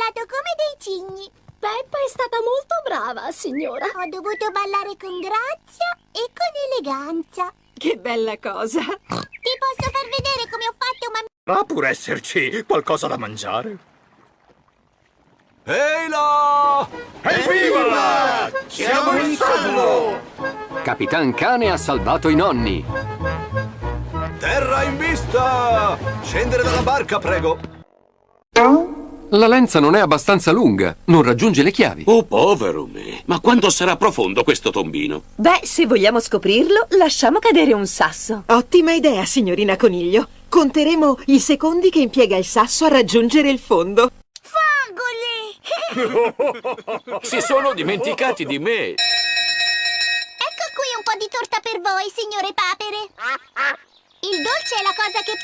ballato come dei cigni. Peppa è stata molto brava, signora. Ho dovuto ballare con grazia e con eleganza. Che bella cosa! Ti posso far vedere come ho fatto, ma... Va pure esserci qualcosa da mangiare. Ehi là! Evviva! Siamo in salvo! Capitan Cane ha salvato i nonni. Terra in vista! Scendere dalla barca, prego! La lenza non è abbastanza lunga, non raggiunge le chiavi. Oh, povero me! Ma quanto sarà profondo questo tombino? Beh, se vogliamo scoprirlo, lasciamo cadere un sasso. Ottima idea, signorina Coniglio. Conteremo i secondi che impiega il sasso a raggiungere il fondo. Fagole! Si sono dimenticati di me! Ecco qui un po' di torta per voi, signore papere. Il dolce è la cosa che